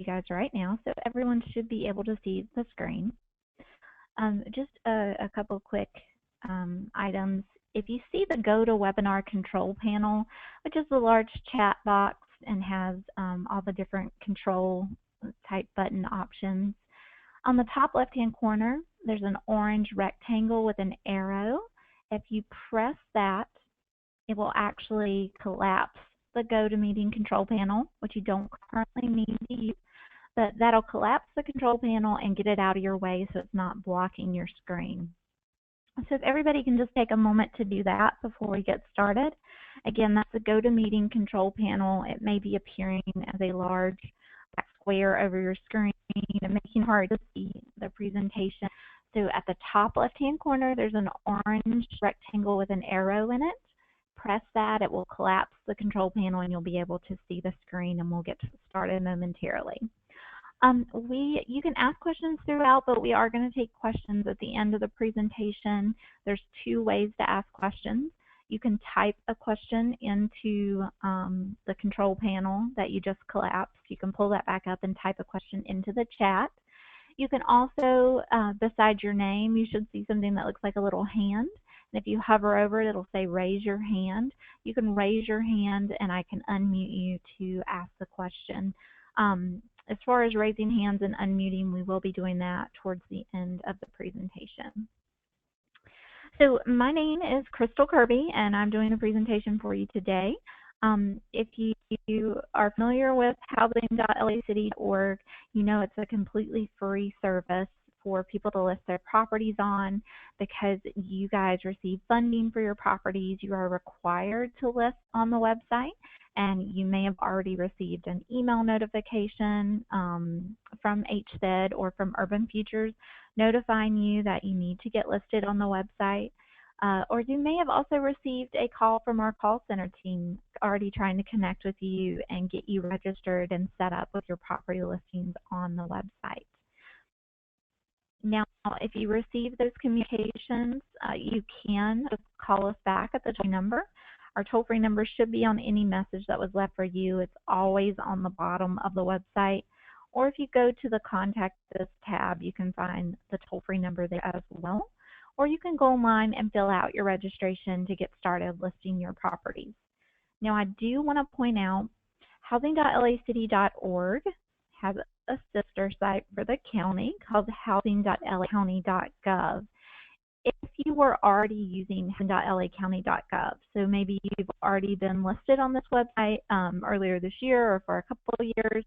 you guys right now, so everyone should be able to see the screen. Just a couple quick items. If you see the GoToWebinar control panel, which is the large chat box and has all the different control type button options, on the top left-hand corner, there's an orange rectangle with an arrow. If you press that, it will actually collapse the GoToMeeting control panel, which you don't currently need to use, but that'll collapse the control panel and get it out of your way so it's not blocking your screen. So if everybody can just take a moment to do that before we get started. Again, that's the GoToMeeting control panel. It may be appearing as a large black square over your screen and making it hard to see the presentation. So at the top left-hand corner, there's an orange rectangle with an arrow in it. Press that, it will collapse the control panel and you'll be able to see the screen, and we'll get started momentarily. You can ask questions throughout, but we are going to take questions at the end of the presentation. There's two ways to ask questions. You can type a question into the control panel that you just collapsed. You can pull that back up and type a question into the chat. You can also, beside your name, you should see something that looks like a little hand. And if you hover over it, it'll say raise your hand. You can raise your hand and I can unmute you to ask the question. As far as raising hands and unmuting, we will be doing that towards the end of the presentation. So my name is Crystal Kirby, and I'm doing the presentation for you today. If you are familiar with housing.lacity.org, you know it's a completely free service for people to list their properties on. Because you guys receive funding for your properties, you are required to list on the website. And you may have already received an email notification from HCID or from Urban Futures notifying you that you need to get listed on the website. Or you may have also received a call from our call center team already trying to connect with you and get you registered and set up with your property listings on the website. Now, if you receive those communications, you can just call us back at the toll-free number. Our toll-free number should be on any message that was left for you. It's always on the bottom of the website. Or if you go to the Contact Us tab, you can find the toll-free number there as well. Or you can go online and fill out your registration to get started listing your properties. Now, I do want to point out housing.lacity.org has a sister site for the county called housing.lacounty.gov. If you were already using housing.lacounty.gov, so maybe you've already been listed on this website earlier this year or for a couple of years,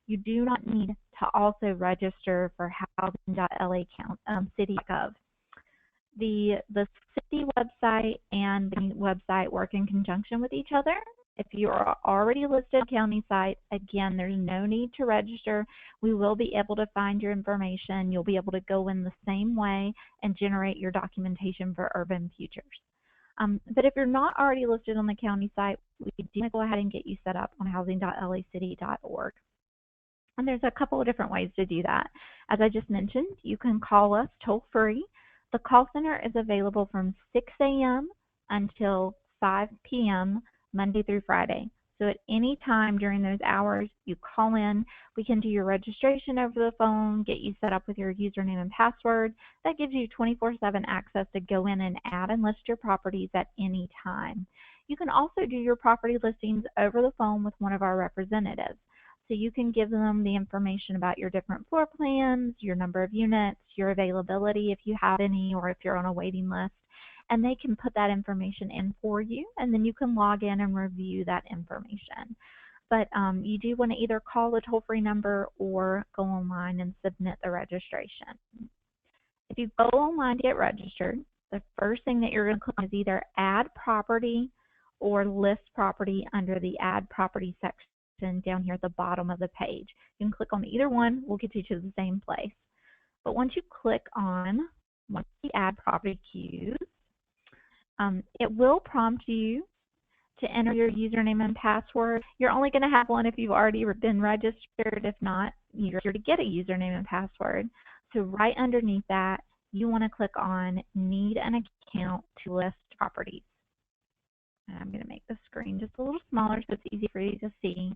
you do not need to also register for housing.lacity.gov. The city website and the website work in conjunction with each other. If you are already listed on the county site, again, there's no need to register. We will be able to find your information. You'll be able to go in the same way and generate your documentation for Urban Futures. But if you're not already listed on the county site, we do go ahead and get you set up on housing.lacity.org. And there's a couple of different ways to do that. As I just mentioned, you can call us toll-free. The call center is available from 6 a.m. until 5 p.m. Monday through Friday. So at any time during those hours, you call in, we can do your registration over the phone, get you set up with your username and password. That gives you 24/7 access to go in and add and list your properties at any time. You can also do your property listings over the phone with one of our representatives. So you can give them the information about your different floor plans, your number of units, your availability if you have any, or if you're on a waiting list. And they can put that information in for you, and then you can log in and review that information. But you do want to either call the toll-free number or go online and submit the registration. If you go online to get registered, the first thing that you're going to click on is either Add Property or List Property under the Add Property section down here at the bottom of the page. You can click on either one. We'll get you to the same place. But once you click on one of the Add Property queues, it will prompt you to enter your username and password. You're only going to have one if you've already been registered. If not, you're here to get a username and password. So right underneath that, you want to click on Need an Account to List Properties. And I'm going to make the screen just a little smaller so it's easy for you to see.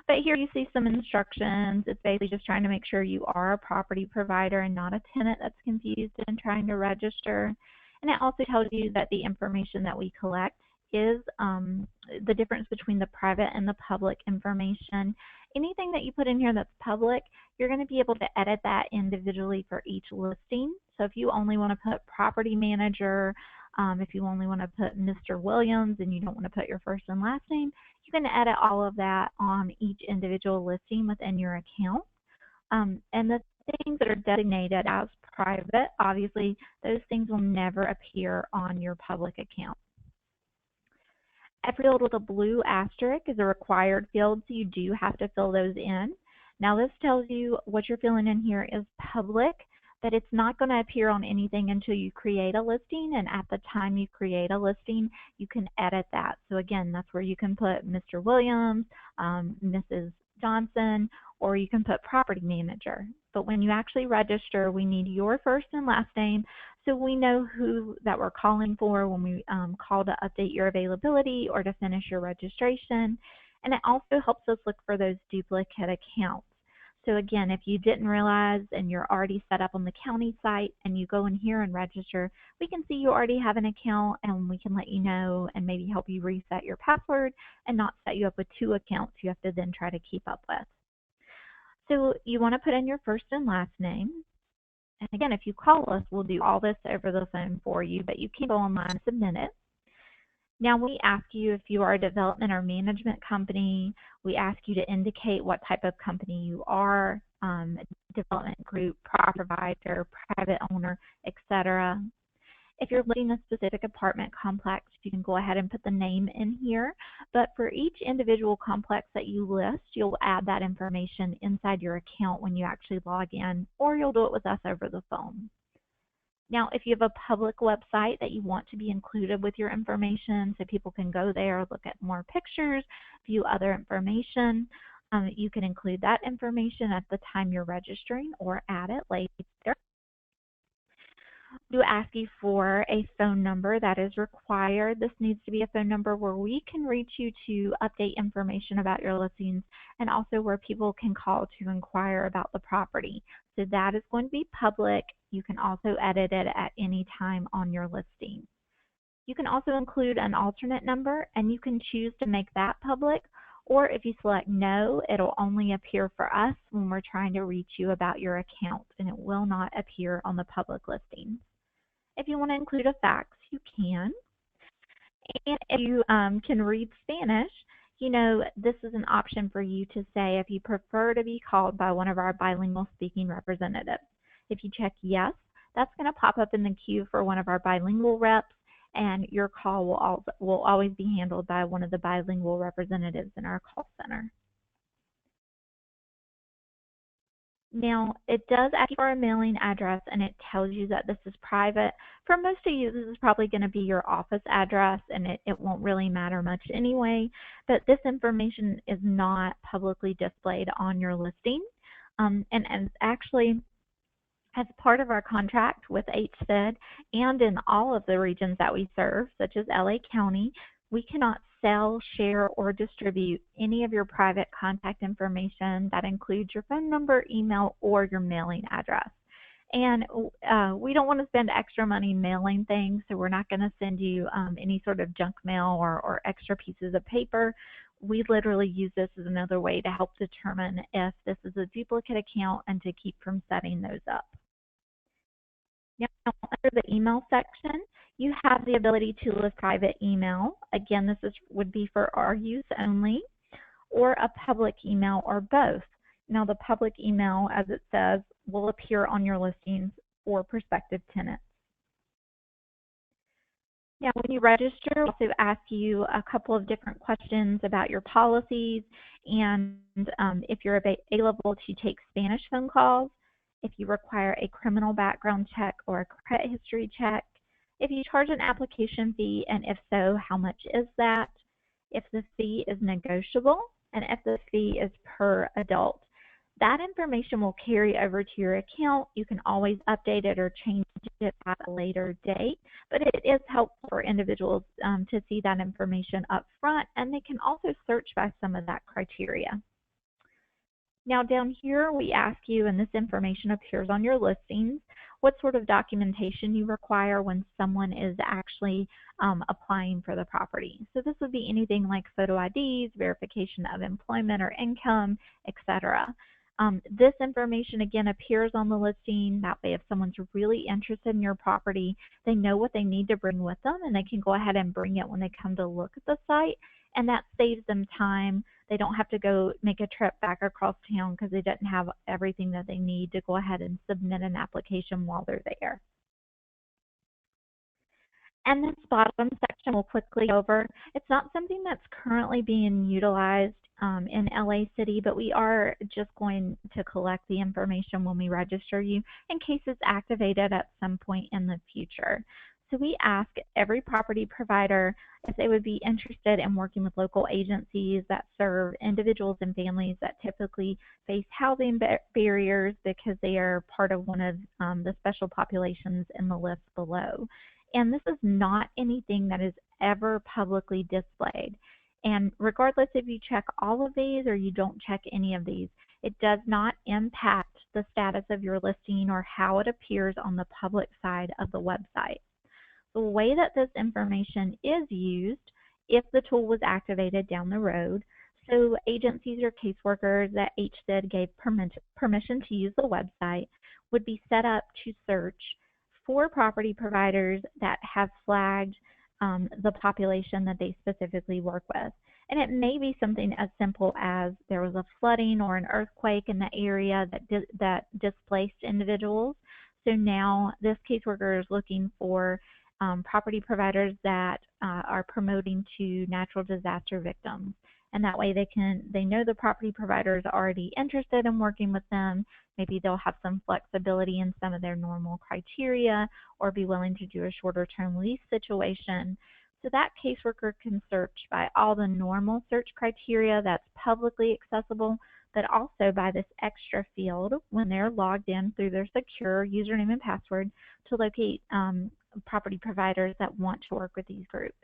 But here you see some instructions. It's basically just trying to make sure you are a property provider and not a tenant that's confused and trying to register. And it also tells you that the information that we collect is the difference between the private and the public information. Anything that you put in here that's public, you're going to be able to edit that individually for each listing. So if you only want to put property manager, if you only want to put Mr. Williams and you don't want to put your first and last name, you can edit all of that on each individual listing within your account. And the things that are designated as private, obviously, those things will never appear on your public account. A field with a blue asterisk is a required field, so you do have to fill those in. Now this tells you what you're filling in here is public, that it's not going to appear on anything until you create a listing, and at the time you create a listing, you can edit that. So again, that's where you can put Mr. Williams, Mrs. Johnson, or you can put property manager. But when you actually register, we need your first and last name so we know who that we're calling for when we call to update your availability or to finish your registration. And it also helps us look for those duplicate accounts. So again, if you didn't realize and you're already set up on the county site and you go in here and register, we can see you already have an account and we can let you know and maybe help you reset your password and not set you up with 2 accounts you have to then try to keep up with. So you want to put in your first and last name. And again, if you call us, we'll do all this over the phone for you, but you can go online and submit it. Now we ask you if you are a development or management company, we ask you to indicate what type of company you are, development group, provider, private owner, etc. If you're listing a specific apartment complex, you can go ahead and put the name in here. But for each individual complex that you list, you'll add that information inside your account when you actually log in, or you'll do it with us over the phone. Now, if you have a public website that you want to be included with your information so people can go there, look at more pictures, view other information, you can include that information at the time you're registering or add it later. We ask you for a phone number that is required. This needs to be a phone number where we can reach you to update information about your listings and also where people can call to inquire about the property. So that is going to be public. You can also edit it at any time on your listing. You can also include an alternate number and you can choose to make that public, or if you select no, it'll only appear for us when we're trying to reach you about your account and it will not appear on the public listings. If you want to include a fax, you can. And if you can read Spanish, you know, this is an option for you to say if you prefer to be called by one of our bilingual speaking representatives. If you check yes, that's going to pop up in the queue for one of our bilingual reps, and your call will always be handled by one of the bilingual representatives in our call center. Now, it does ask you for a mailing address, and it tells you that this is private. For most of you, this is probably going to be your office address, and it won't really matter much anyway. But this information is not publicly displayed on your listing. And actually, as part of our contract with HCID and in all of the regions that we serve, such as LA County, we cannot sell, share, or distribute any of your private contact information that includes your phone number, email, or your mailing address. And we don't want to spend extra money mailing things, so we're not going to send you any sort of junk mail or extra pieces of paper. We literally use this as another way to help determine if this is a duplicate account and to keep from setting those up. Now, under the email section, you have the ability to list private email. Again, this would be for our use only, or a public email, or both. Now, the public email, as it says, will appear on your listings for prospective tenants. Now, when you register, we'll also ask you a couple of different questions about your policies and if you're available to take Spanish phone calls, if you require a criminal background check or a credit history check, if you charge an application fee, and if so, how much is that, if the fee is negotiable, and if the fee is per adult. That information will carry over to your account. You can always update it or change it at a later date, but it is helpful for individuals to see that information up front, and they can also search by some of that criteria. Now down here we ask you, and this information appears on your listings, what sort of documentation you require when someone is actually applying for the property. So this would be anything like photo IDs, verification of employment or income, etc. This information again appears on the listing. That way if someone's really interested in your property, they know what they need to bring with them, and they can go ahead and bring it when they come to look at the site, and that saves them time. They don't have to go make a trip back across town because they didn't have everything that they need to go ahead and submit an application while they're there. And this bottom section we'll quickly go over. It's not something that's currently being utilized in LA City, but we are just going to collect the information when we register you in case it's activated at some point in the future. So we ask every property provider if they would be interested in working with local agencies that serve individuals and families that typically face housing barriers because they are part of one of the special populations in the list below. And this is not anything that is ever publicly displayed. And regardless if you check all of these or you don't check any of these, it does not impact the status of your listing or how it appears on the public side of the website. The way that this information is used, if the tool was activated down the road, so agencies or caseworkers that HCID gave permission to use the website would be set up to search for property providers that have flagged the population that they specifically work with. And it may be something as simple as there was a flooding or an earthquake in the area that displaced individuals. So now this caseworker is looking for property providers that are promoting to natural disaster victims. And that way they know the property provider is already interested in working with them. Maybe they'll have some flexibility in some of their normal criteria or be willing to do a shorter term lease situation. So that caseworker can search by all the normal search criteria that's publicly accessible, but also by this extra field when they're logged in through their secure username and password to locate property providers that want to work with these groups.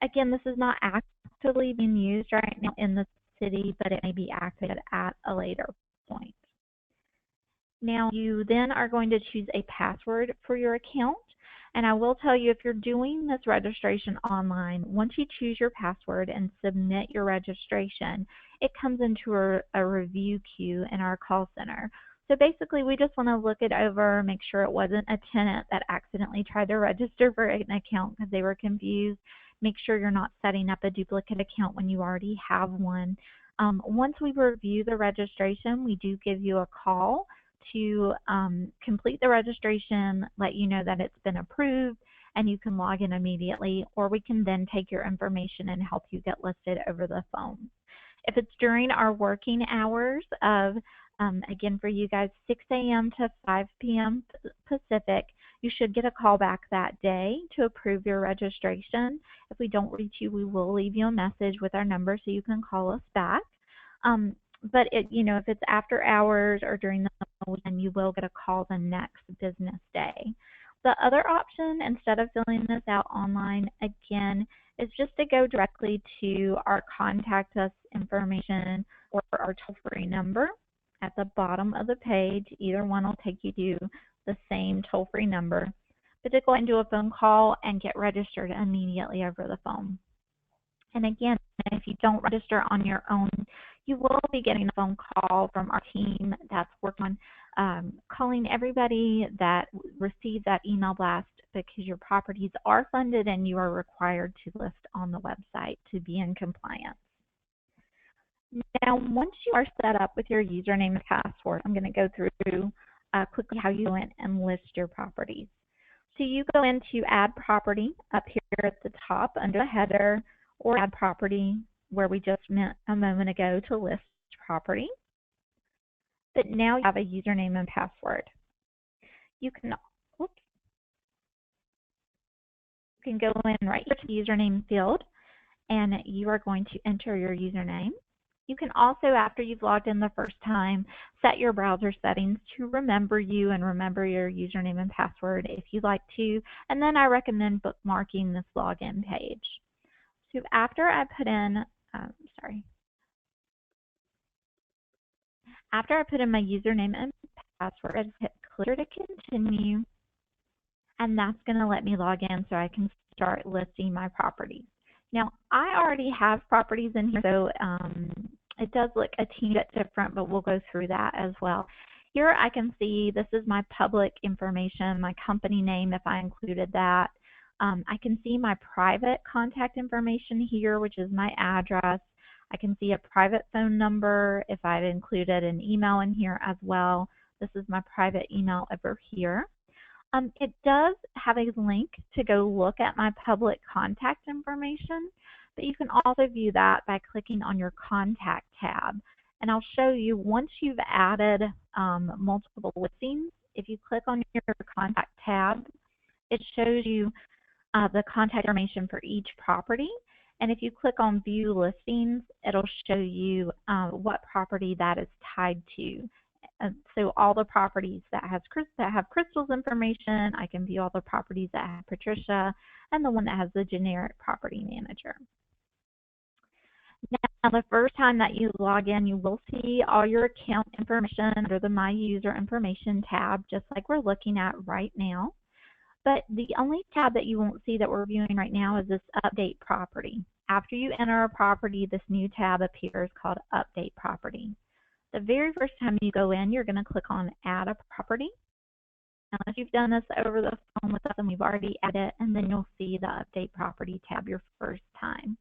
Again, this is not actively being used right now in the city, but it may be activated at a later point. Now, you then are going to choose a password for your account. And I will tell you, if you're doing this registration online, once you choose your password and submit your registration, it comes into a review queue in our call center. So basically, we just want to look it over, make sure it wasn't a tenant that accidentally tried to register for an account because they were confused. Make sure you're not setting up a duplicate account when you already have one. Once we review the registration, we do give you a call to complete the registration, let you know that it's been approved, and you can log in immediately, or we can then take your information and help you get listed over the phone. If it's during our working hours of, again for you guys, 6 a.m. to 5 p.m. Pacific, you should get a call back that day to approve your registration. If we don't reach you, we will leave you a message with our number so you can call us back. But if it's after hours or during the weekend, you will get a call the next business day. The other option, instead of filling this out online, again, is just to go directly to our contact us information or our toll-free number at the bottom of the page. Either one will take you to the same toll-free number, but to go and do a phone call and get registered immediately over the phone. And again, if you don't register on your own, you will be getting a phone call from our team that's working on calling everybody that received that email blast, because your properties are funded and you are required to list on the website to be in compliance. Now, once you are set up with your username and password, I'm going to go through quickly how you went and list your properties. So you go into Add Property up here at the top under the header, or Add Property where we just met a moment ago to list property. But now you have a username and password. You can go in right here to the username field, and you are going to enter your username. You can also, after you've logged in the first time, set your browser settings to remember you and remember your username and password if you'd like to. And then I recommend bookmarking this login page. So after I put in, after I put in my username and password, I just hit clear to continue. And that's going to let me log in so I can start listing my properties. Now, I already have properties in here, so it does look a teeny bit different, but we'll go through that as well. Here I can see this is my public information, my company name if I included that. I can see my private contact information here, which is my address. I can see a private phone number if I've included an email in here as well. This is my private email over here. It does have a link to go look at my public contact information, but you can also view that by clicking on your contact tab. And I'll show you once you've added multiple listings, if you click on your contact tab, it shows you the contact information for each property. And if you click on view listings, it'll show you what property that is tied to. So all the properties that have Crystal's information, I can view all the properties that have Patricia, and the one that has the generic property manager. Now, the first time that you log in, you will see all your account information under the My User Information tab, just like we're looking at right now. But the only tab that you won't see that we're viewing right now is this Update Property. After you enter a property, this new tab appears called Update Property. The very first time you go in, you're going to click on Add a Property. Unless you've done this over the phone with us and we've already added it, and then you'll see the Update Property tab your first time.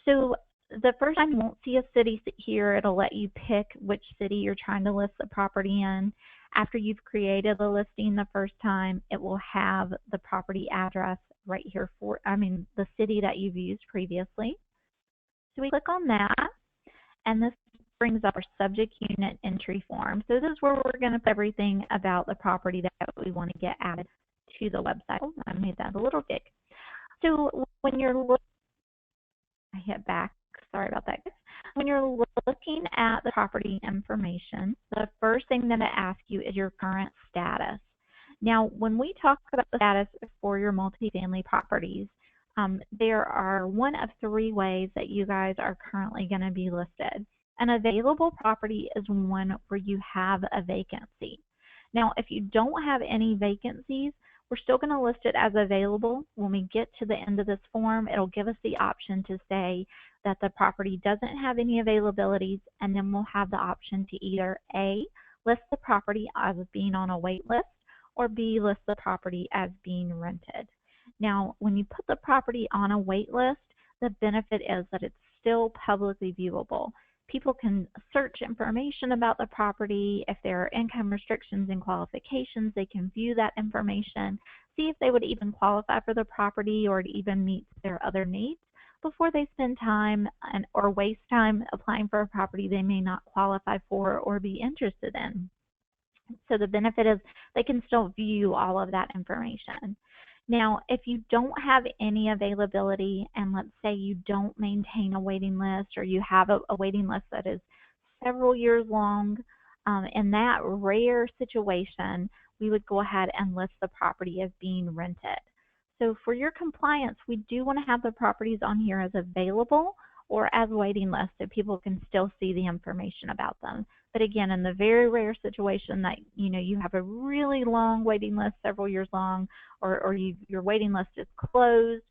So the first time you won't see a city here. It'll let you pick which city you're trying to list the property in. After you've created the listing the first time, it will have the property address right here for, the city that you've used previously. So we click on that, and this brings up our subject unit entry form. So this is where we're going to put everything about the property that we want to get added to the website. Oh, I made that a little big. So when you're looking, I hit back, sorry about that. When you're looking at the property information, the first thing that it asks you is your current status. Now, when we talk about the status for your multifamily properties, there are one of three ways that you guys are currently going to be listed. An available property is one where you have a vacancy. Now, if you don't have any vacancies, we're still going to list it as available. When we get to the end of this form, it'll give us the option to say that the property doesn't have any availabilities, and then we'll have the option to either A, list the property as being on a wait list, or B, list the property as being rented. Now, when you put the property on a wait list, the benefit is that it's still publicly viewable. People can search information about the property. If there are income restrictions and qualifications, they can view that information, see if they would even qualify for the property or it even meets their other needs before they spend time or waste time applying for a property they may not qualify for or be interested in. So the benefit is they can still view all of that information. Now, if you don't have any availability, and let's say you don't maintain a waiting list, or you have a waiting list that is several years long, in that rare situation, we would go ahead and list the property as being rented. So for your compliance, we do want to have the properties on here as available or as waiting lists so people can still see the information about them. But again, in the very rare situation that you have a really long waiting list, several years long, or your waiting list is closed,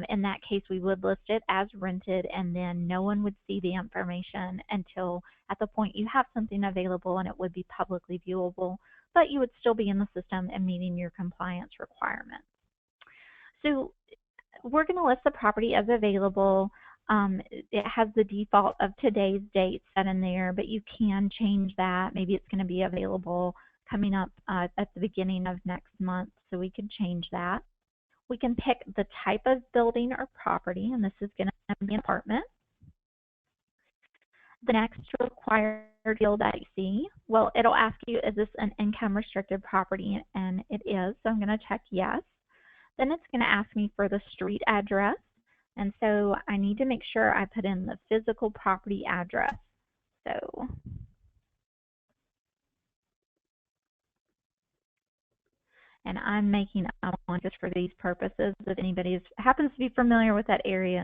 in that case we would list it as rented, and then no one would see the information until at the point you have something available, and it would be publicly viewable, but you would still be in the system and meeting your compliance requirements. So we're going to list the property as available. It has the default of today's date set in there, but you can change that. Maybe it's going to be available coming up at the beginning of next month, so we can change that. We can pick the type of building or property, and this is going to be an apartment. The next required field that you see, well, it'll ask you, is this an income restricted property? And it is, so I'm going to check yes. Then it's going to ask me for the street address. And so I need to make sure I put in the physical property address. So and I'm making up one just for these purposes. If anybody happens to be familiar with that area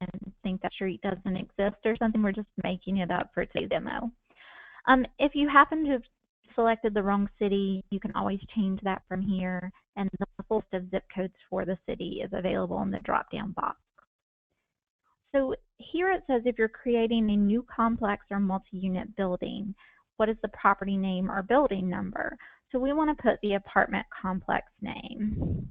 and think that street doesn't exist or something, we're just making it up for today's demo. If you happen to have selected the wrong city, you can always change that from here, and the full list of zip codes for the city is available in the drop-down box. So here it says if you're creating a new complex or multi-unit building, what is the property name or building number? So we want to put the apartment complex name.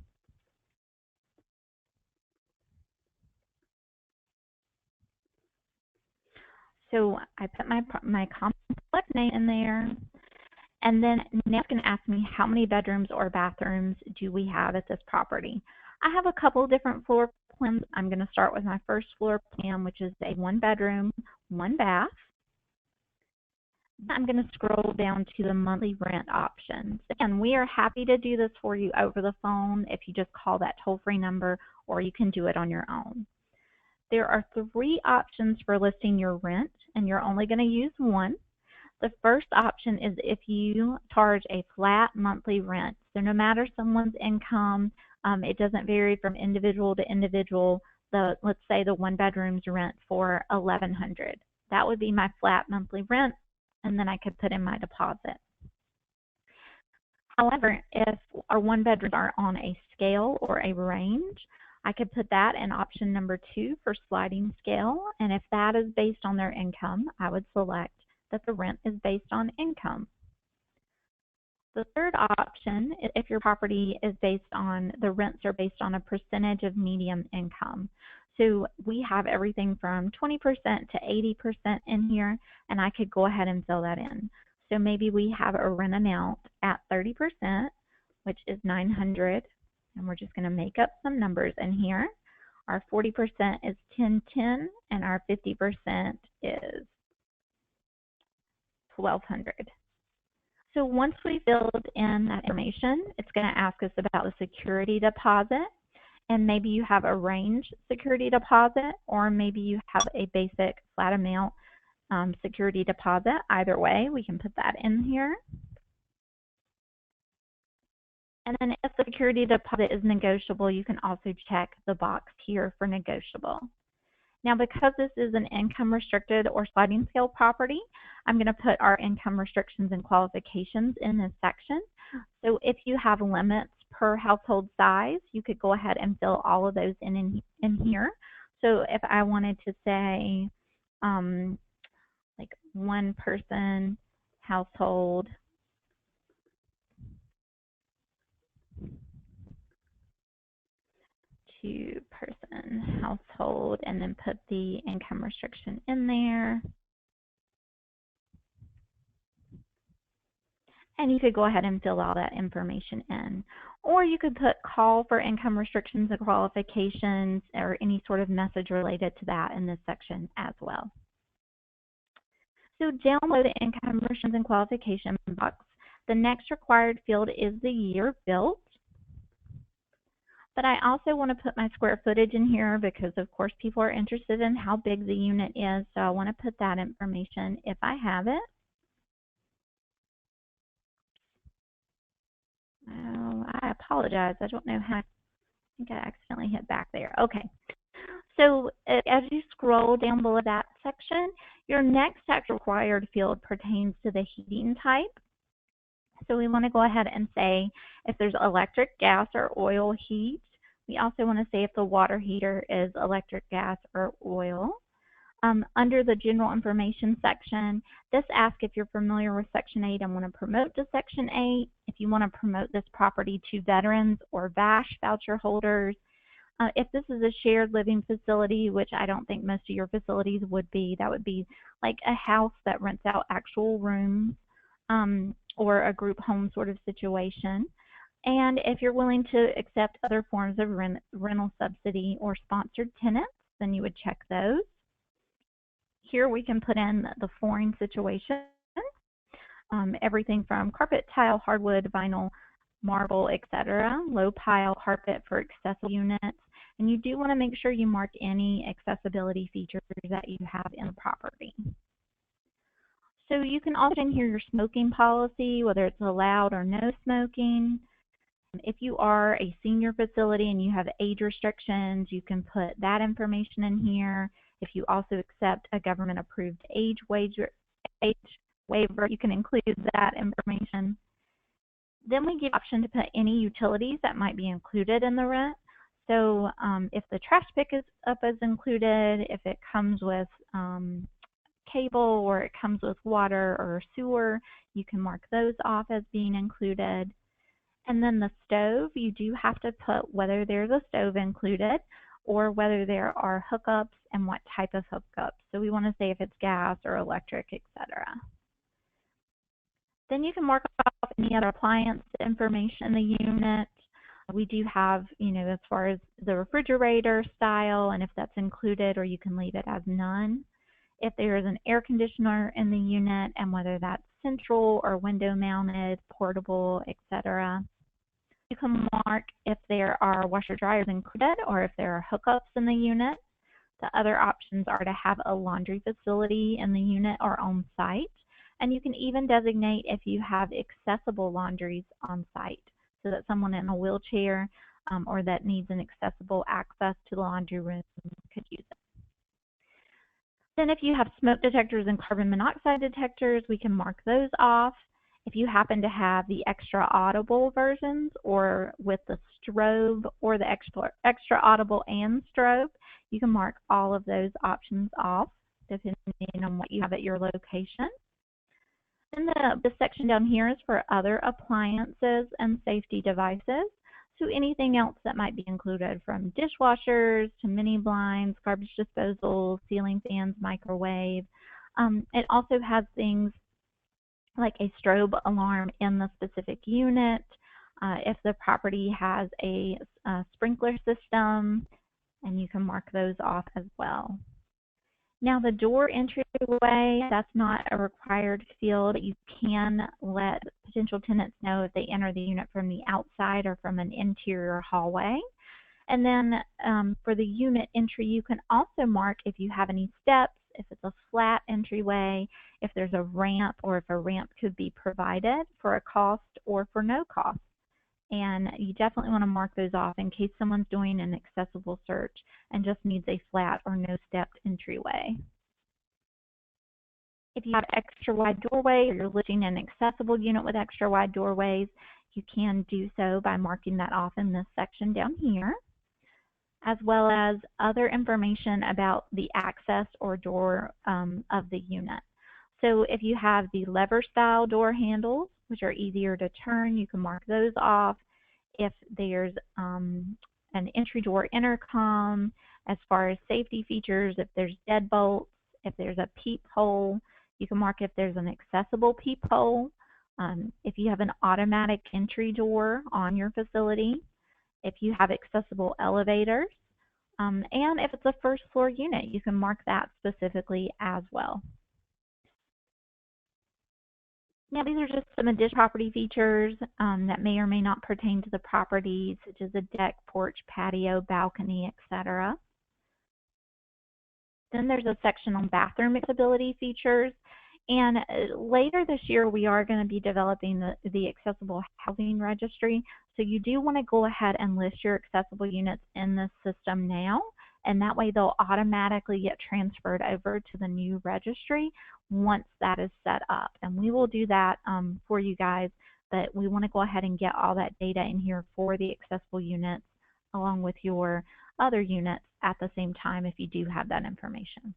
So I put my complex name in there, and then now it's going to ask me how many bedrooms or bathrooms do we have at this property. I have a couple different floor plans. I'm going to start with my first floor plan, which is a 1-bedroom, 1-bath. I'm going to scroll down to the monthly rent options. Again, we are happy to do this for you over the phone if you just call that toll-free number, or you can do it on your own. There are 3 options for listing your rent, and you're only going to use one. The first option is if you charge a flat monthly rent. So no matter someone's income, it doesn't vary from individual to individual. Let's say the 1-bedroom's rent for $1,100. That would be my flat monthly rent, and then I could put in my deposit. However, if our 1-bedrooms are on a scale or a range, I could put that in option number 2 for sliding scale, and if that is based on their income, I would select that the rent is based on income. The third option, if your property is based on, the rents are based on a percentage of median income. So we have everything from 20% to 80% in here, and I could go ahead and fill that in. So maybe we have a rent amount at 30%, which is $900, and we're just going to make up some numbers in here. Our 40% is $1,010, and our 50% is $1,200. So once we filled in that information, it's going to ask us about the security deposit, and maybe you have a range security deposit, or maybe you have a basic flat amount security deposit. Either way, we can put that in here. And then if the security deposit is negotiable, you can also check the box here for negotiable. Now, because this is an income restricted or sliding scale property, I'm going to put our income restrictions and qualifications in this section. So if you have limits per household size, you could go ahead and fill all of those in here. So if I wanted to say like 1-person household, two-person household, and then put the income restriction in there. And you could go ahead and fill all that information in. Or you could put call for income restrictions and qualifications or any sort of message related to that in this section as well. So download the income restrictions and qualification box. The next required field is the year built. But I also want to put my square footage in here because, of course, people are interested in how big the unit is. So I want to put that information if I have it. Oh, I apologize. I don't know how. I think I accidentally hit back there. Okay. So as you scroll down below that section, your next tax required field pertains to the heating type. So we want to go ahead and say if there's electric, gas, or oil heat. We also want to say if the water heater is electric, gas, or oil. Under the general information section, this asks if you're familiar with Section 8 and want to promote to Section 8, if you want to promote this property to veterans or VASH voucher holders. If this is a shared living facility, which I don't think most of your facilities would be, that would be like a house that rents out actual rooms or a group home sort of situation. And if you're willing to accept other forms of rental subsidy or sponsored tenants, then you would check those. Here we can put in the flooring situation, everything from carpet, tile, hardwood, vinyl, marble, etc., low pile carpet for accessible units. And you do want to make sure you mark any accessibility features that you have in the property. So you can also in here your smoking policy, whether it's allowed or no smoking. If you are a senior facility and you have age restrictions, you can put that information in here. If you also accept a government-approved age waiver, you can include that information. Then we give the option to put any utilities that might be included in the rent. So if the trash pickup is included, if it comes with cable or it comes with water or sewer, you can mark those off as being included. And then the stove, you do have to put whether there's a stove included or whether there are hookups and what type of hookups. So we want to say if it's gas or electric, etc. Then you can mark off any other appliance information in the unit. We do have, as far as the refrigerator style and if that's included, or you can leave it as none. If there is an air conditioner in the unit and whether that's central or window mounted, portable, etc. You can mark if there are washer dryers included or if there are hookups in the unit. The other options are to have a laundry facility in the unit or on site. And you can even designate if you have accessible laundries on site so that someone in a wheelchair or that needs an accessible access to the laundry room could use it. Then if you have smoke detectors and carbon monoxide detectors, we can mark those off. If you happen to have the extra audible versions or with the strobe or the extra audible and strobe, you can mark all of those options off depending on what you have at your location. And the section down here is for other appliances and safety devices. So anything else that might be included, from dishwashers to mini blinds, garbage disposal, ceiling fans, microwave. It also has things like a strobe alarm in the specific unit. If the property has a sprinkler system, and you can mark those off as well. Now the door entryway, that's not a required field. You can let potential tenants know if they enter the unit from the outside or from an interior hallway. And then for the unit entry, you can also mark if you have any steps, if it's a flat entryway, if there's a ramp, or if a ramp could be provided for a cost or for no cost. And you definitely want to mark those off in case someone's doing an accessible search and just needs a flat or no stepped entryway. If you have extra wide doorway or you're listing an accessible unit with extra wide doorways, you can do so by marking that off in this section down here, as well as other information about the access or door of the unit. So if you have the lever style door handles, which are easier to turn, you can mark those off. If there's an entry door intercom, as far as safety features, if there's deadbolts, if there's a peephole, you can mark if there's an accessible peephole. If you have an automatic entry door on your facility, if you have accessible elevators, and if it's a first floor unit, you can mark that specifically as well. Now, these are just some additional property features that may or may not pertain to the property, such as a deck, porch, patio, balcony, etc. Then there's a section on bathroom accessibility features. And later this year, we are going to be developing the accessible housing registry. So you do want to go ahead and list your accessible units in this system now. And that way they'll automatically get transferred over to the new registry once that is set up. And we will do that for you guys, but we want to go ahead and get all that data in here for the accessible units along with your other units at the same time if you do have that information.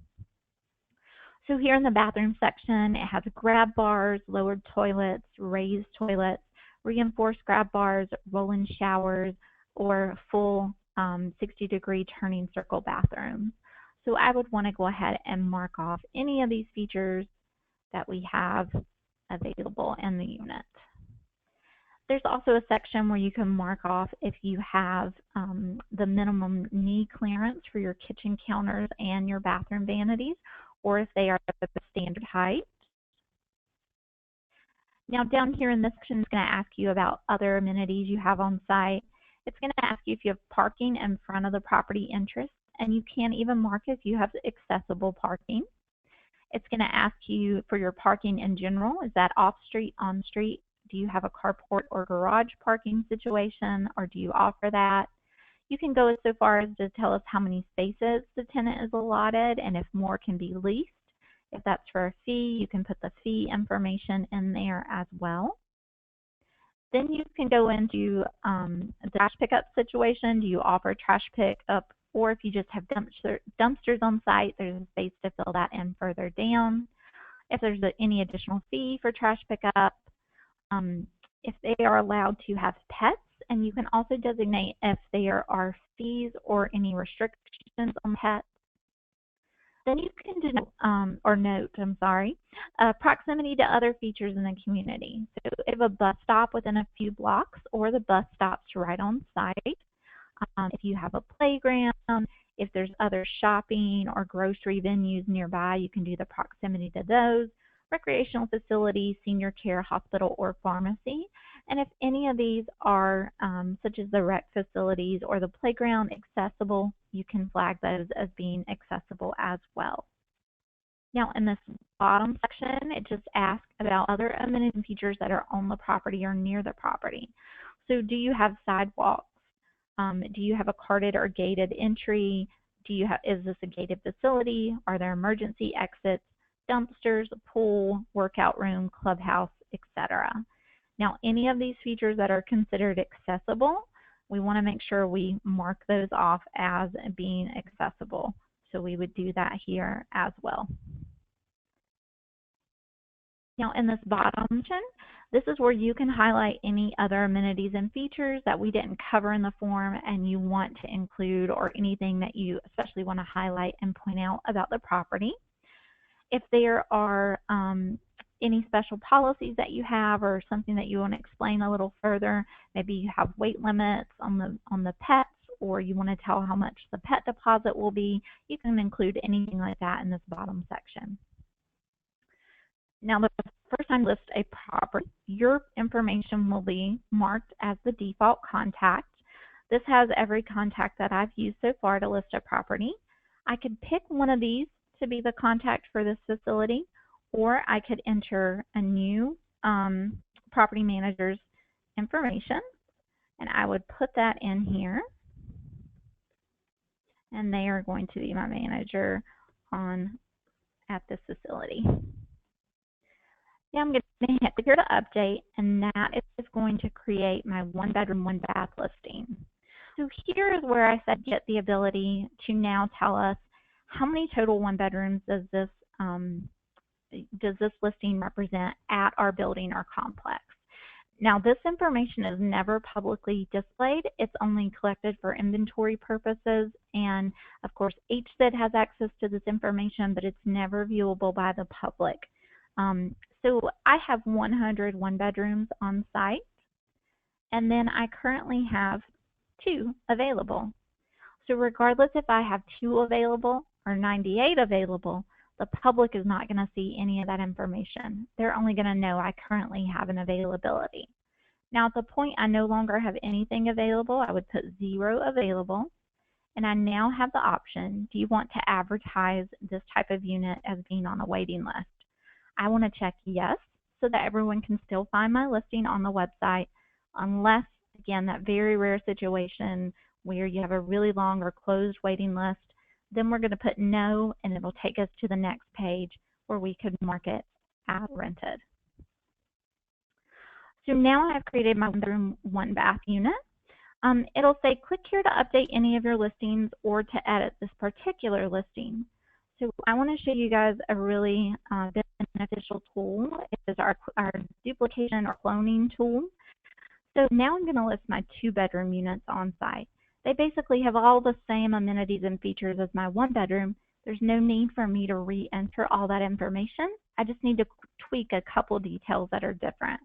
So here in the bathroom section, it has grab bars, lowered toilets, raised toilets, reinforced grab bars, roll-in showers, or full 60-degree turning circle bathrooms. So I would want to go ahead and mark off any of these features that we have available in the unit. There's also a section where you can mark off if you have the minimum knee clearance for your kitchen counters and your bathroom vanities, or if they are the standard height. Now down here in this section, it's going to ask you about other amenities you have on site. It's going to ask you if you have parking in front of the property interest, and you can even mark if you have accessible parking. It's going to ask you for your parking in general. Is that off-street, on-street? Do you have a carport or garage parking situation, or do you offer that? You can go so far as to tell us how many spaces the tenant is allotted and if more can be leased. If that's for a fee, you can put the fee information in there as well. Then you can go into the trash pickup situation. Do you offer trash pickup, or if you just have dumpsters on site, there's a space to fill that in further down. If there's any additional fee for trash pickup, if they are allowed to have pets, and you can also designate if there are fees or any restrictions on pets. Then you can note proximity to other features in the community. So if a bus stop within a few blocks, or the bus stops right on site, if you have a playground, if there's other shopping or grocery venues nearby, you can do the proximity to those, recreational facilities, senior care, hospital, or pharmacy. And if any of these are, such as the rec facilities or the playground, accessible, you can flag those as being accessible as well. Now, in this bottom section, it just asks about other amenities and features that are on the property or near the property. So do you have sidewalks? Do you have a carded or gated entry? Is this a gated facility? Are there emergency exits, dumpsters, a pool, workout room, clubhouse, etc.? Now, any of these features that are considered accessible, we want to make sure we mark those off as being accessible. So we would do that here as well. Now, in this bottom section, this is where you can highlight any other amenities and features that we didn't cover in the form and you want to include, or anything that you especially want to highlight and point out about the property. If there are any special policies that you have, or something that you want to explain a little further, maybe you have weight limits on the pets, or you want to tell how much the pet deposit will be, you can include anything like that in this bottom section. Now, the first time you list a property, your information will be marked as the default contact. This has every contact that I've used so far to list a property. I could pick one of these to be the contact for this facility, or I could enter a new property manager's information, and I would put that in here, and they are going to be my manager at this facility. Now I'm going to hit here to update, and that is going to create my 1-bedroom, 1-bath listing. So here is where I said get the ability to now tell us how many total 1-bedrooms does this listing represent at our building or complex. Now, this information is never publicly displayed. It's only collected for inventory purposes, and of course HCID has access to this information, but it's never viewable by the public. So I have 100 1-bedrooms on site, and then I currently have 2 available. So regardless if I have 2 available or 98 available, the public is not going to see any of that information. They're only going to know I currently have an availability. Now, at the point I no longer have anything available, I would put 0 available, and I now have the option, do you want to advertise this type of unit as being on a waiting list? I want to check yes, so that everyone can still find my listing on the website, unless, again, that very rare situation where you have a really long or closed waiting list. Then we're going to put no, and it'll take us to the next page where we could mark it as rented. So now I've created my 1-bedroom, 1-bath unit. It'll say click here to update any of your listings or to edit this particular listing. So I want to show you guys a really beneficial tool. It is our duplication or cloning tool. So now I'm going to list my 2-bedroom units on site. They basically have all the same amenities and features as my 1-bedroom. There's no need for me to re-enter all that information. I just need to tweak a couple details that are different.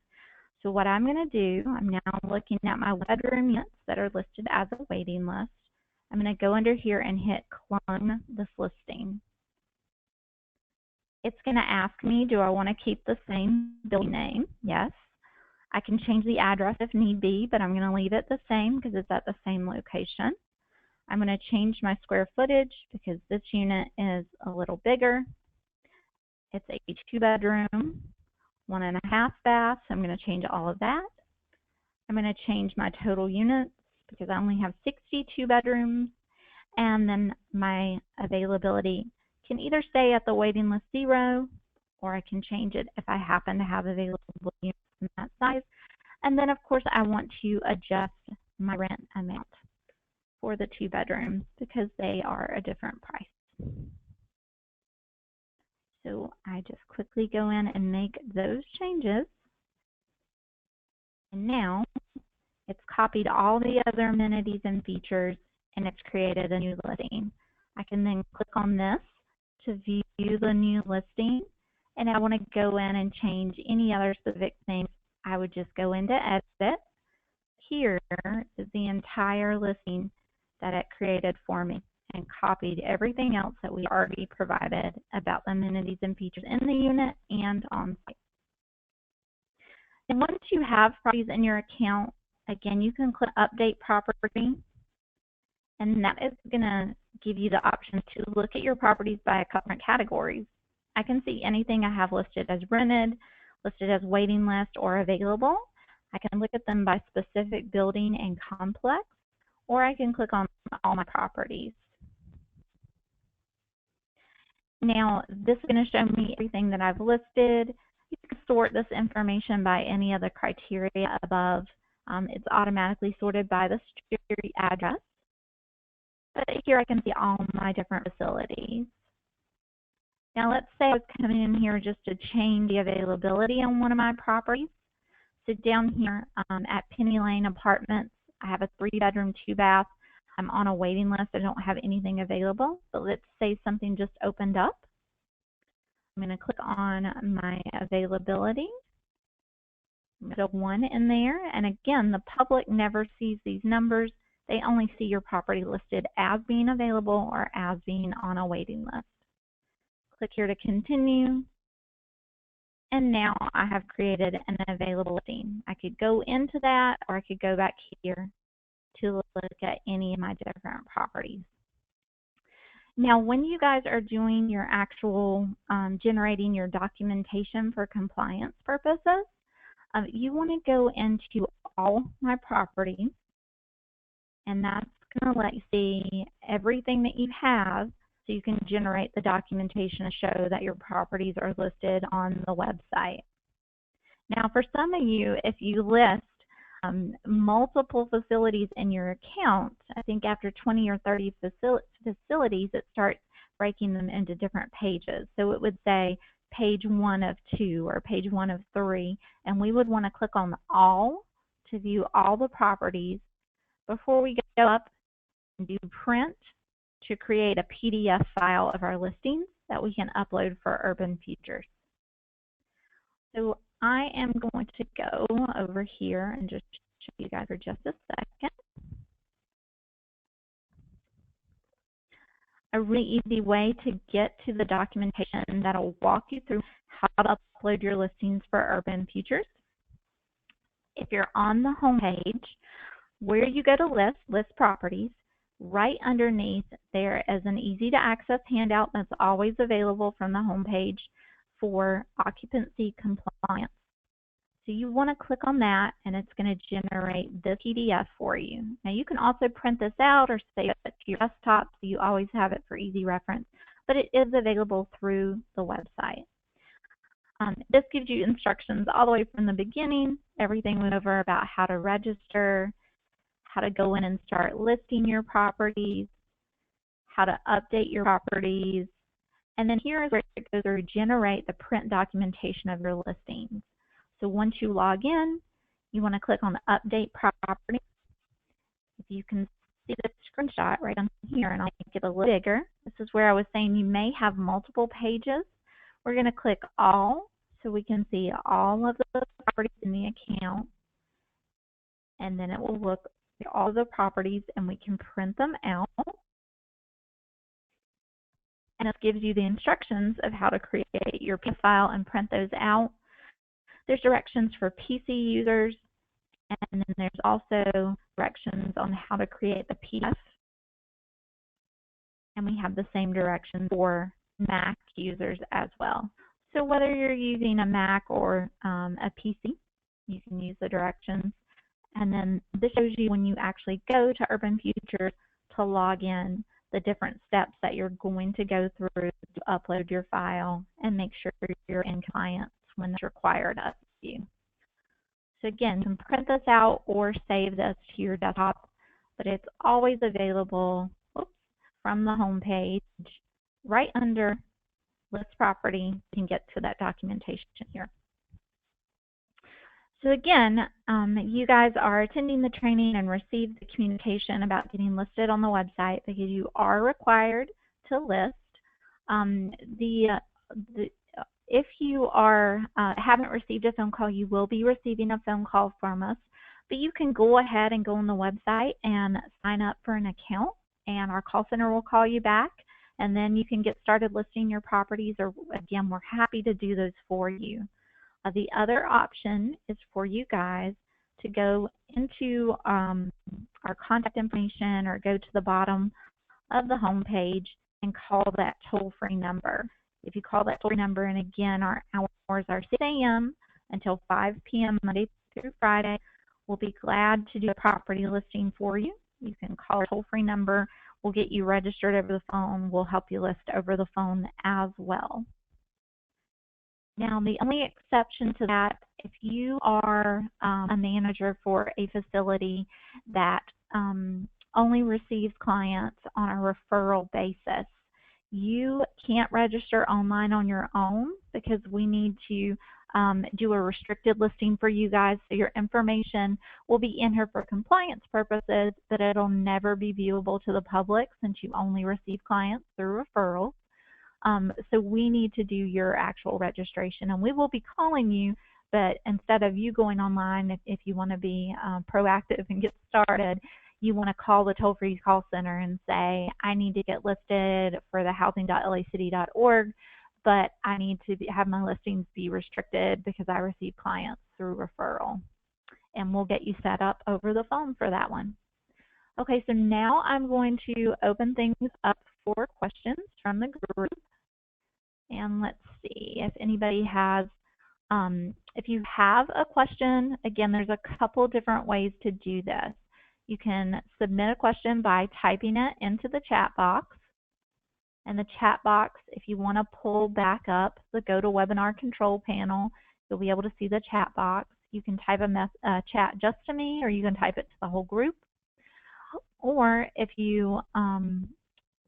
So what I'm going to do, I'm now looking at my 1-bedroom units that are listed as a waiting list. I'm going to go under here and hit clone this listing. It's going to ask me, do I want to keep the same building name? Yes. I can change the address if need be, but I'm going to leave it the same because it's at the same location. I'm going to change my square footage because this unit is a little bigger. It's a 2-bedroom, 1.5 baths. I'm going to change all of that. I'm going to change my total units because I only have 62 bedrooms. And then my availability can either stay at the waiting list 0, or I can change it if I happen to have available units in that size. And then, of course, I want to adjust my rent amount for the 2 bedrooms because they are a different price. So I just quickly go in and make those changes. And now it's copied all the other amenities and features, and it's created a new listing. I can then click on this to view the new listing, and I want to go in and change any other specific things. I would just go into Edit. Here is the entire listing that it created for me and copied everything else that we already provided about the amenities and features in the unit and on site. And once you have properties in your account, again, you can click Update Property, and that is going to give you the option to look at your properties by a couple different categories. I can see anything I have listed as rented, listed as waiting list, or available. I can look at them by specific building and complex, or I can click on all my properties. Now, this is going to show me everything that I've listed. You can sort this information by any other criteria above. It's automatically sorted by the street address. But here I can see all my different facilities. Now, let's say I was coming in here just to change the availability on one of my properties. So down here at Penny Lane Apartments, I have a 3-bedroom, 2-bath. I'm on a waiting list. I don't have anything available. But let's say something just opened up. I'm going to click on my availability. I'm going to put 1 in there. And again, the public never sees these numbers. They only see your property listed as being available or as being on a waiting list. Click here to continue. And now I have created an available listing. I could go into that, or I could go back here to look at any of my different properties. Now, when you guys are doing your actual generating your documentation for compliance purposes, you want to go into all my properties, and that's going to let you see everything that you have, so you can generate the documentation to show that your properties are listed on the website. Now, for some of you, if you list multiple facilities in your account, I think after 20 or 30 facilities, it starts breaking them into different pages. So it would say page 1 of 2 or page 1 of 3, and we would want to click on all to view all the properties before we go up and do print to create a PDF file of our listings that we can upload for Urban Futures. So I am going to go over here and just show you guys for just a second. A really easy way to get to the documentation that'll walk you through how to upload your listings for Urban Futures. If you're on the home page, where you go to list properties, right underneath there is an easy to access handout that's always available from the home page for occupancy compliance. So you want to click on that, and it's going to generate this PDF for you. Now you can also print this out or save it to your desktop so you always have it for easy reference, but it is available through the website. This gives you instructions all the way from the beginning. Everything went over about how to register, how to go in and start listing your properties, how to update your properties, and then here is where it goes through generate the print documentation of your listings. So once you log in, you want to click on Update Property. If you can see the screenshot right on here, and I'll make it a little bigger. This is where I was saying you may have multiple pages. We're going to click All so we can see all of the properties in the account, and then it will look at all the properties, and we can print them out. And it gives you the instructions of how to create your PDF file and print those out. There's directions for PC users, and then there's also directions on how to create the PDF. And we have the same directions for Mac users as well. So whether you're using a Mac or a PC, you can use the directions. And then this shows you when you actually go to Urban Futures to log in, the different steps that you're going to go through to upload your file and make sure you're in compliance when it's required of you. So again, you can print this out or save this to your desktop, but it's always available from the home page right under List Property. You can get to that documentation here. So again, you guys are attending the training and received the communication about getting listed on the website because you are required to list. If you haven't received a phone call, you will be receiving a phone call from us. But you can go ahead and go on the website and sign up for an account, and our call center will call you back, and then you can get started listing your properties. Or again, we're happy to do those for you. The other option is for you guys to go into our contact information or go to the bottom of the home page and call that toll-free number. If you call that toll-free number, and again, our hours are 6 a.m. until 5 p.m. Monday through Friday, we'll be glad to do a property listing for you. You can call our toll-free number. We'll get you registered over the phone. We'll help you list over the phone as well. Now, the only exception to that, if you are a manager for a facility that only receives clients on a referral basis, you can't register online on your own because we need to do a restricted listing for you guys. So your information will be in here for compliance purposes, but it'll never be viewable to the public since you only receive clients through referrals. So we need to do your actual registration, and we will be calling you, but instead of you going online, if you want to be proactive and get started, you want to call the toll-free call center and say, I need to get listed for the housing.lacity.org, but I need to have my listings be restricted because I receive clients through referral. And we'll get you set up over the phone for that one. Okay, so now I'm going to open things up for questions from the group. And let's see if anybody has, if you have a question, again, there's a couple different ways to do this. You can submit a question by typing it into the chat box. And the chat box, if you want to pull back up the GoToWebinar control panel, you'll be able to see the chat box. You can type a chat just to me, or you can type it to the whole group. Or if you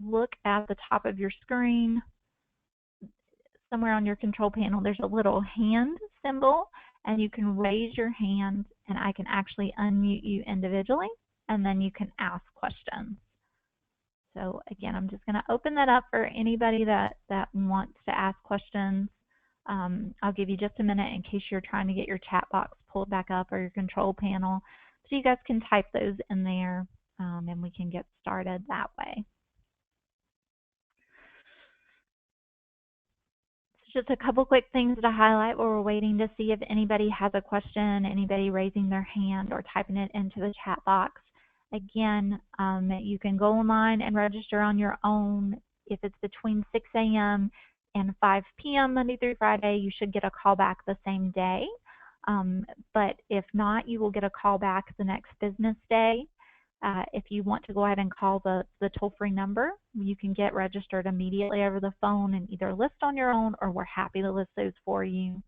look at the top of your screen, somewhere on your control panel, there's a little hand symbol, and you can raise your hand, and I can actually unmute you individually, and then you can ask questions. So again, I'm just going to open that up for anybody that wants to ask questions. I'll give you just a minute in case you're trying to get your chat box pulled back up or your control panel, so you guys can type those in there, and we can get started that way. Just a couple quick things to highlight while we're waiting to see if anybody has a question, anybody raising their hand or typing it into the chat box. Again, you can go online and register on your own. If it's between 6 a.m. and 5 p.m. Monday through Friday, you should get a call back the same day. But if not, you will get a call back the next business day. If you want to go ahead and call the toll-free number, you can get registered immediately over the phone and either list on your own, or we're happy to list those for you.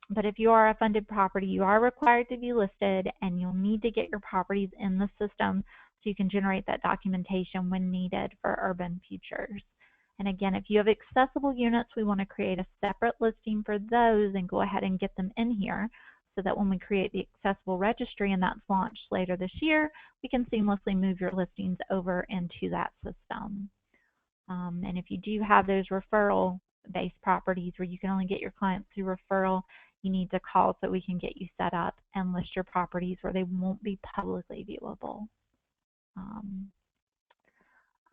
But if you are a funded property, you are required to be listed, and you'll need to get your properties in the system so you can generate that documentation when needed for Urban Futures. And again, if you have accessible units, we want to create a separate listing for those and go ahead and get them in here, so that when we create the accessible registry and that's launched later this year, we can seamlessly move your listings over into that system. And if you do have those referral-based properties where you can only get your clients through referral, you need to call so we can get you set up and list your properties where they won't be publicly viewable.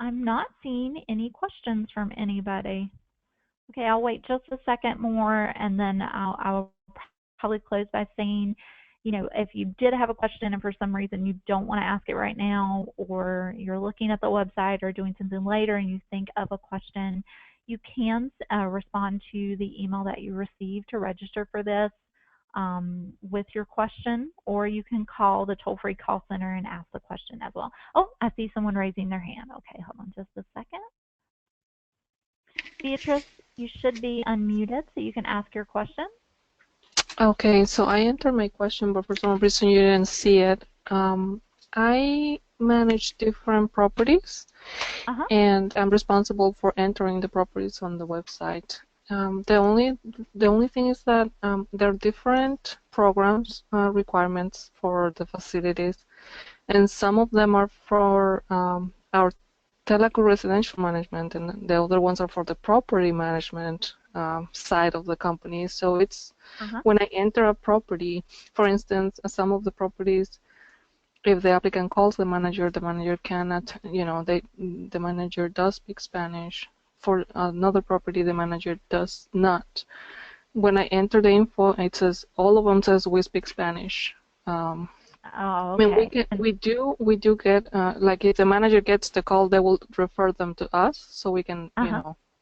I'm not seeing any questions from anybody. Okay, I'll wait just a second more, and then I'll probably close by saying, if you did have a question and for some reason you don't want to ask it right now, or you're looking at the website or doing something later and you think of a question, you can respond to the email that you received to register for this with your question, or you can call the toll-free call center and ask the question as well. Oh, I see someone raising their hand. Okay, hold on just a second. Beatrice, you should be unmuted so you can ask your question. Okay, so I entered my question, but for some reason you didn't see it. I manage different properties, and I'm responsible for entering the properties on the website. The only thing is that there are different programs requirements for the facilities, and some of them are for our Teleco residential management, and the other ones are for the property management side of the company. So it's when I enter a property, for instance, some of the properties, if the applicant calls the manager cannot, the manager does speak Spanish. For another property, the manager does not. When I enter the info, it says all of them says we speak Spanish. Oh, okay. I mean, we do get like if the manager gets the call, they will refer them to us so we can,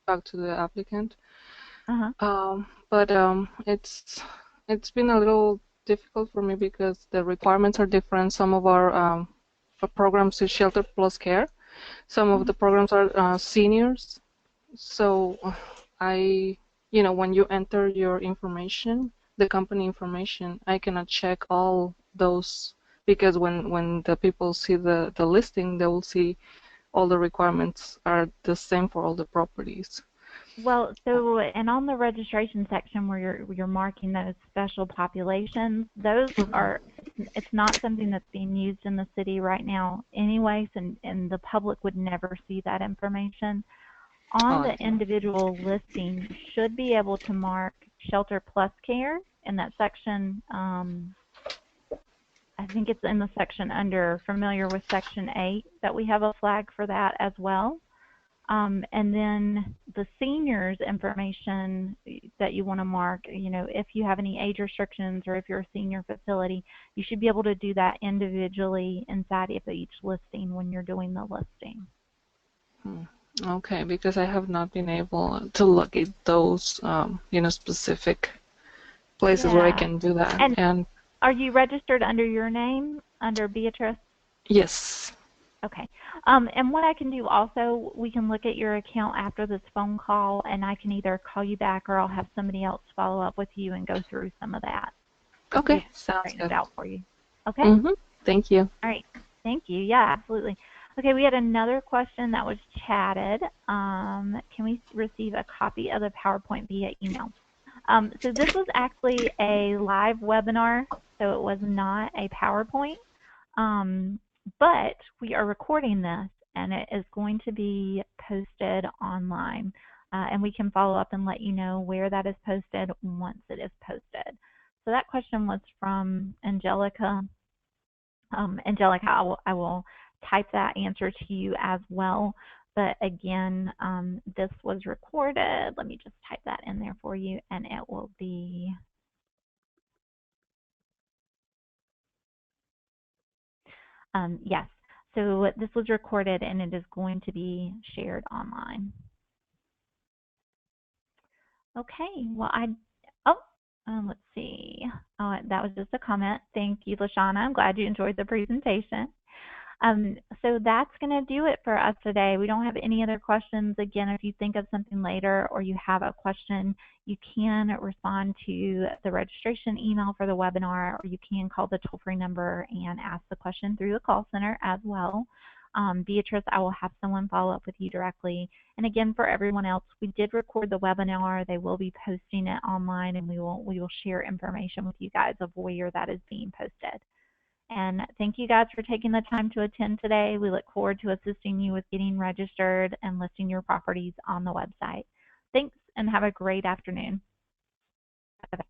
talk to the applicant. But it's been a little difficult for me because the requirements are different. Some of our programs is Shelter Plus Care. Some of the programs are seniors. So when you enter your information, the company information, I cannot check all those because when the people see the listing, they will see all the requirements are the same for all the properties. Well, and on the registration section where you're marking those special populations, those are, it's not something that's being used in the city right now anyways, and the public would never see that information. On the individual listing, you should be able to mark Shelter Plus Care in that section. I think it's in the section under familiar with Section 8 that we have a flag for that as well. And then the seniors information that you want to mark, if you have any age restrictions or if you're a senior facility, you should be able to do that individually inside of each listing when you're doing the listing. Okay, because I have not been able to look at those, specific places where I can do that. And are you registered under your name, under Beatrice? Yes. Okay. And what I can do also, we can look at your account after this phone call, and I can either call you back or I'll have somebody else follow up with you and go through some of that. Okay, sounds good. It out for you. Okay? Thank you. All right. Thank you. Yeah, absolutely. Okay, we had another question that was chatted. Can we receive a copy of the PowerPoint via email? So this was actually a live webinar, so it was not a PowerPoint. But we are recording this, and it is going to be posted online. And we can follow up and let you know where that is posted once it is posted. So that question was from Angelica. Angelica, I will type that answer to you as well. But again, this was recorded. Let me just type that in there for you, and it will be yes. So this was recorded, and it is going to be shared online. Okay. Well, let's see. Oh, that was just a comment. Thank you, Lashana. I'm glad you enjoyed the presentation. So that's going to do it for us today. We don't have any other questions. Again, if you think of something later or you have a question, you can respond to the registration email for the webinar, or you can call the toll-free number and ask the question through the call center as well. Beatrice, I will have someone follow up with you directly. And again, for everyone else, we did record the webinar. They will be posting it online, and we will share information with you guys of where that is being posted. And thank you guys for taking the time to attend today. We look forward to assisting you with getting registered and listing your properties on the website. Thanks, and have a great afternoon. Bye-bye.